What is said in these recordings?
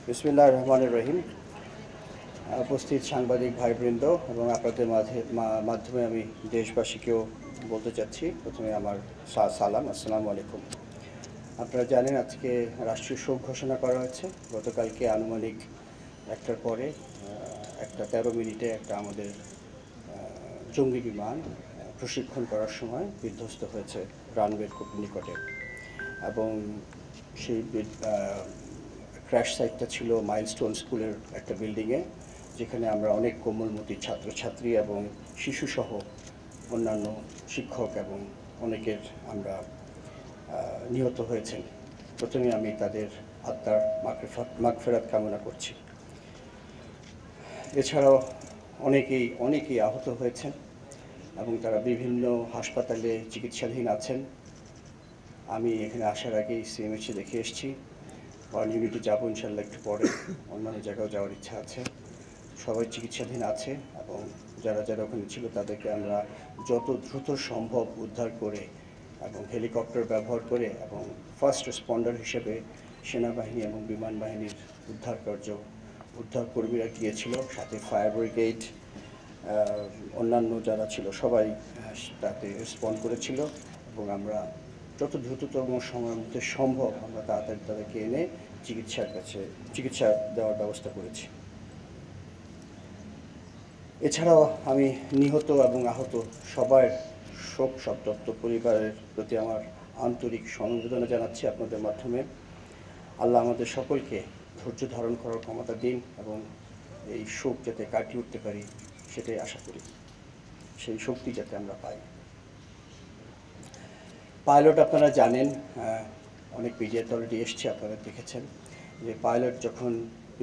বিসমিল্লাহির রহমানির রহিম। উপস্থিত সাংবাদিক ভাইবৃন্দ এবং আপনাদের মাধ্যমে আমি দেশবাসীকেও বলতে চাচ্ছি, প্রথমে আমার সালাম, আসসালামু আলাইকুম। আপনারা জানেন আজকে রাষ্ট্রীয় শোক ঘোষণা করা হয়েছে। গতকালকে আনুমানিক 1টার পরে 1:13 একটা আমাদের জঙ্গি বিমান প্রশিক্ষণ করার সময় বিধ্বস্ত হয়েছে রানওয়ের খুব নিকটে, এবং সেই ক্র্যাশ সাইটটা ছিল মাইলস্টোন স্কুলের একটা বিল্ডিংয়ে, যেখানে আমরা অনেক কোমলমতি ছাত্রছাত্রী এবং শিশুসহ অন্যান্য শিক্ষক এবং অনেকের আমরা নিহত হয়েছেন। প্রথমে আমি তাদের আত্মার মাগফিরাত কামনা করছি। এছাড়াও অনেকেই আহত হয়েছেন এবং তারা বিভিন্ন হাসপাতালে চিকিৎসাধীন আছেন। আমি এখানে আসার আগেই সিএমএইচে দেখে এসেছি। ওয়ার্ল্ড ইউনিটি যাবো ইনশাল্লাহ একটু পরে, অন্যান্য জায়গাও যাওয়ার ইচ্ছা আছে। সবাই চিকিৎসাধীন আছে এবং যারা ওখানে ছিল তাদেরকে আমরা যত দ্রুত সম্ভব উদ্ধার করে এবং হেলিকপ্টার ব্যবহার করে এবং ফার্স্ট রেসপন্ডার হিসেবে সেনাবাহিনী এবং বিমান বাহিনীর উদ্ধার কর্মীরা গিয়েছিল, সাথে ফায়ার ব্রিগেড, অন্যান্য যারা ছিল সবাই তাতে রেসপন্ড করেছিল এবং আমরা যত দ্রুততম সময়ের মধ্যে সম্ভব আমরা তাড়াতাড়ি তাদেরকে এনে চিকিৎসা দেওয়ার ব্যবস্থা করেছি। এছাড়াও আমি নিহত এবং আহত সবার শোক সন্তপ্ত পরিবারের প্রতি আমার আন্তরিক সমবেদনা জানাচ্ছি আপনাদের মাধ্যমে। আল্লাহ আমাদের সকলকে ধৈর্য ধারণ করার ক্ষমতা দিন এবং এই শোক যাতে কাটিয়ে উঠতে পারি সেটাই আশা করি, সেই শক্তি যাতে আমরা পাই। পাইলট আপনারা জানেন, অনেক মিডিয়াতে অলরেডি এসছে, আপনারা দেখেছেন যে পাইলট যখন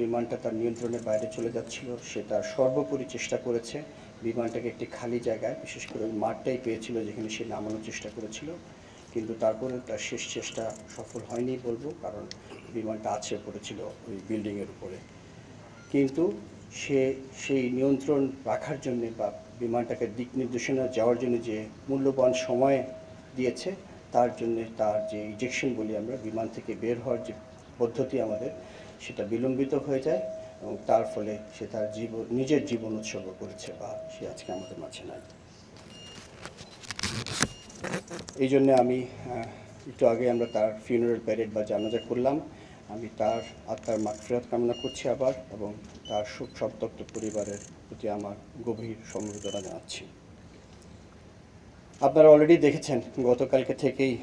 বিমানটা তার নিয়ন্ত্রণের বাইরে চলে যাচ্ছিল, সে তার সর্বোপরি চেষ্টা করেছে বিমানটাকে একটি খালি জায়গায়, বিশেষ করে ওই মাঠটাই পেয়েছিল যেখানে সে নামানোর চেষ্টা করেছিল, কিন্তু তারপরে তার শেষ চেষ্টা সফল হয়নি বলবো, কারণ বিমানটা আছড়ে পড়েছিল ওই বিল্ডিংয়ের উপরে। কিন্তু সে সেই নিয়ন্ত্রণ রাখার জন্যে বা বিমানটাকে দিক নির্দেশনা যাওয়ার জন্য যে মূল্যবান সময় দিয়েছে, তার জন্য তার যে ইজেকশন বলি আমরা, বিমান থেকে বের হওয়ার যে পদ্ধতি আমাদের, সেটা বিলম্বিত হয়ে যায় এবং তার ফলে সে তার নিজের জীবন উৎসর্গ করেছে বা সে আজকে আমাদের মাঝে নাই। এই জন্যে আমি একটু আগে আমরা তার ফিউনারাল প্যারেড বা জানাজা করলাম। আমি তার আত্মার মাগফিরাত কামনা করছি আবার, এবং তার শোক সন্তপ্ত পরিবারের প্রতি আমার গভীর সমবেদনা জানাচ্ছি। আপনারা অলরেডি দেখেছেন গতকালকে থেকেই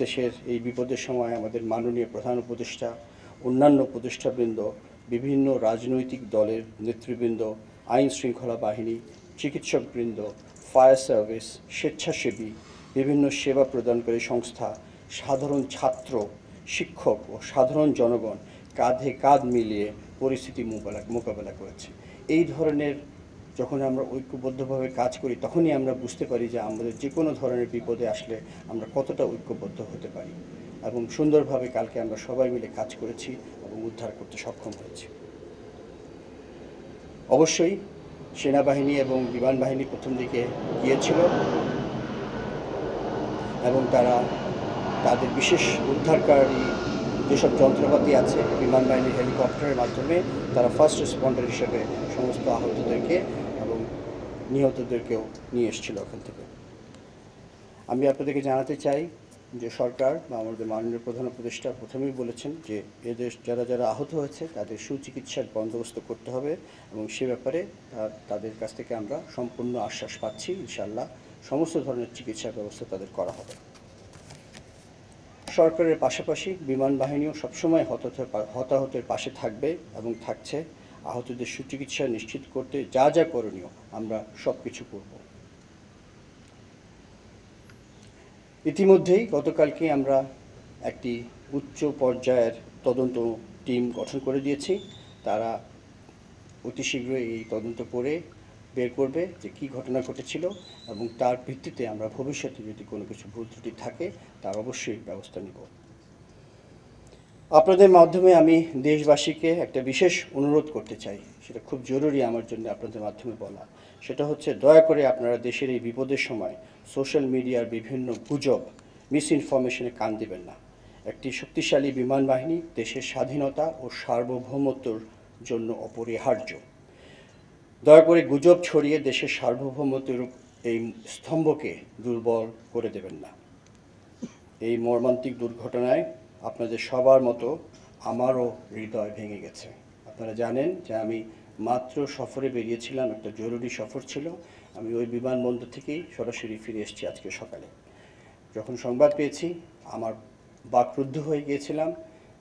দেশের এই বিপদের সময় আমাদের মাননীয় প্রধান উপদেষ্টা, অন্যান্য উপদেষ্টাবৃন্দ, বিভিন্ন রাজনৈতিক দলের নেতৃবৃন্দ, আইন শৃঙ্খলা বাহিনী, চিকিৎসকবৃন্দ, ফায়ার সার্ভিস, স্বেচ্ছাসেবী, বিভিন্ন সেবা প্রদানকারী সংস্থা, সাধারণ ছাত্র, শিক্ষক ও সাধারণ জনগণ কাঁধে কাঁধ মিলিয়ে পরিস্থিতি মোকাবেলা করেছে। এই ধরনের যখন আমরা ঐক্যবদ্ধভাবে কাজ করি, তখনই আমরা বুঝতে পারি যে আমাদের যে কোনো ধরনের বিপদে আসলে আমরা কতটা ঐক্যবদ্ধ হতে পারি, এবং সুন্দরভাবে কালকে আমরা সবাই মিলে কাজ করেছি এবং উদ্ধার করতে সক্ষম হয়েছি। অবশ্যই সেনাবাহিনী এবং বিমান বাহিনী প্রথম দিকে গিয়েছিল এবং তারা তাদের বিশেষ উদ্ধারকারী যেসব যন্ত্রপাতি আছে, বিমান বাহিনীর হেলিকপ্টারের মাধ্যমে তারা ফার্স্ট রেসপন্ডার হিসেবে সমস্ত আহতদেরকে এবং নিহতদেরকেও নিয়ে এসেছিল ওখান থেকে। আমি আপনাদেরকে জানাতে চাই যে সরকার বা আমাদের মাননীয় প্রধান উপদেষ্টা প্রথমেই বলেছেন যে এদের যারা আহত হয়েছে তাদের সুচিকিৎসার বন্দোবস্ত করতে হবে, এবং সে ব্যাপারে তাদের কাছ থেকে আমরা সম্পূর্ণ আশ্বাস পাচ্ছি। ইনশাআল্লাহ সমস্ত ধরনের চিকিৎসার ব্যবস্থা তাদের করা হবে। সরকারের পাশাপাশি বিমান বাহিনীও সবসময় হতাহতের পাশে থাকবে এবং থাকছে। আহতদের সুচিকিৎসা নিশ্চিত করতে যা করণীয় আমরা সব কিছু করব। ইতিমধ্যেই গতকালকে আমরা একটি উচ্চ পর্যায়ের তদন্ত টিম গঠন করে দিয়েছি। তারা অতি শীঘ্রই এই তদন্ত করে বের করবে যে কী ঘটনা ঘটেছিল, এবং তার ভিত্তিতে আমরা ভবিষ্যতে যদি কোনো কিছু ভুল ত্রুটি থাকে তার অবশ্যই ব্যবস্থা নেব। আপনাদের মাধ্যমে আমি দেশবাসীকে একটা বিশেষ অনুরোধ করতে চাই, সেটা খুব জরুরি আমার জন্য আপনাদের মাধ্যমে বলা। সেটা হচ্ছে, দয়া করে আপনারা দেশের এই বিপদের সময় সোশ্যাল মিডিয়ার বিভিন্ন গুজব, মিস ইনফরমেশনে কান দিবেন না। একটি শক্তিশালী বিমান বাহিনী দেশের স্বাধীনতা ও সার্বভৌমত্বর জন্য অপরিহার্য। দয়া করে গুজব ছড়িয়ে দেশের সার্বভৌমত্বের এই স্তম্ভকে দুর্বল করে দেবেন না। এই মর্মান্তিক দুর্ঘটনায় আপনাদের সবার মতো আমারও হৃদয় ভেঙে গেছে। আপনারা জানেন যে আমি মাত্র সফরে বেরিয়েছিলাম, একটা জরুরি সফর ছিল। আমি ওই বিমানবন্দর থেকেই সরাসরি ফিরে এসেছি আজকে সকালে। যখন সংবাদ পেয়েছি আমার বাকরুদ্ধ হয়ে গিয়েছিলাম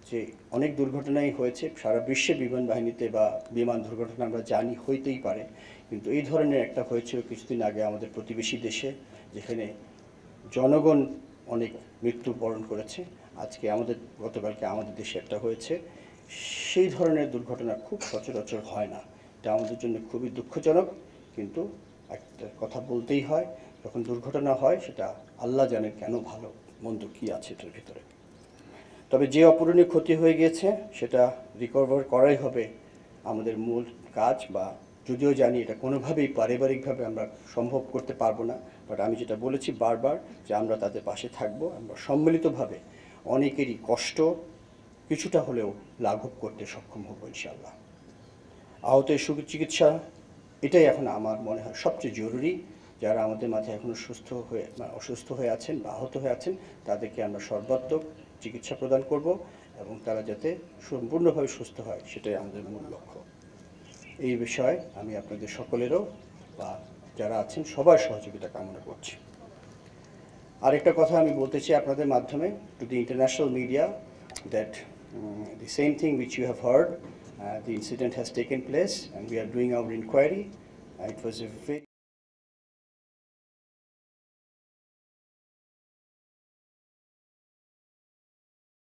যে অনেক দুর্ঘটনাই হয়েছে সারা বিশ্বে বিমান বাহিনীতে বা বিমান দুর্ঘটনা আমরা জানি হইতেই পারে, কিন্তু এই ধরনের একটা হয়েছিল কিছুদিন আগে আমাদের প্রতিবেশী দেশে, যেখানে জনগণ অনেক মৃত্যুবরণ করেছে। আজকে গতকালকে আমাদের দেশে একটা হয়েছে। সেই ধরনের দুর্ঘটনা খুব সচরাচর হয় না। এটা আমাদের জন্য খুবই দুঃখজনক, কিন্তু একটা কথা বলতেই হয়, যখন দুর্ঘটনা হয় সেটা আল্লাহ জানেন কেন, ভালো মন্দ কী আছে এটার ভিতরে। তবে যে অপূরণীয় ক্ষতি হয়ে গিয়েছে সেটা রিকভার করাই হবে আমাদের মূল কাজ, বা যদিও জানি এটা কোনোভাবেই পারিবারিকভাবে আমরা সম্ভব করতে পারবো না, বাট আমি যেটা বলেছি বারবার যে আমরা তাদের পাশে থাকবো। আমরা সম্মিলিতভাবে অনেকেরই কষ্ট কিছুটা হলেও লাঘব করতে সক্ষম হব ইনশাআল্লাহ। আহতের সুচিকিৎসা এটাই এখন আমার মনে হয় সবচেয়ে জরুরি। যারা আমাদের মাঝে এখনও অসুস্থ হয়ে আছেন বা আহত হয়ে আছেন, তাদেরকে আমরা সর্বাত্মক চিকিৎসা প্রদান করব এবং তারা যাতে সম্পূর্ণভাবে সুস্থ হয় সেটাই আমাদের মূল লক্ষ্য। এই বিষয়ে আমি আপনাদের সকলেরও বা যারা আছেন সবার সহযোগিতা কামনা করছি। আরেকটা কথা আমি বলতে চাই আপনাদের মাধ্যমে to the international media that the same thing which you have heard, the incident has taken place and we are doing our inquiry. It was a very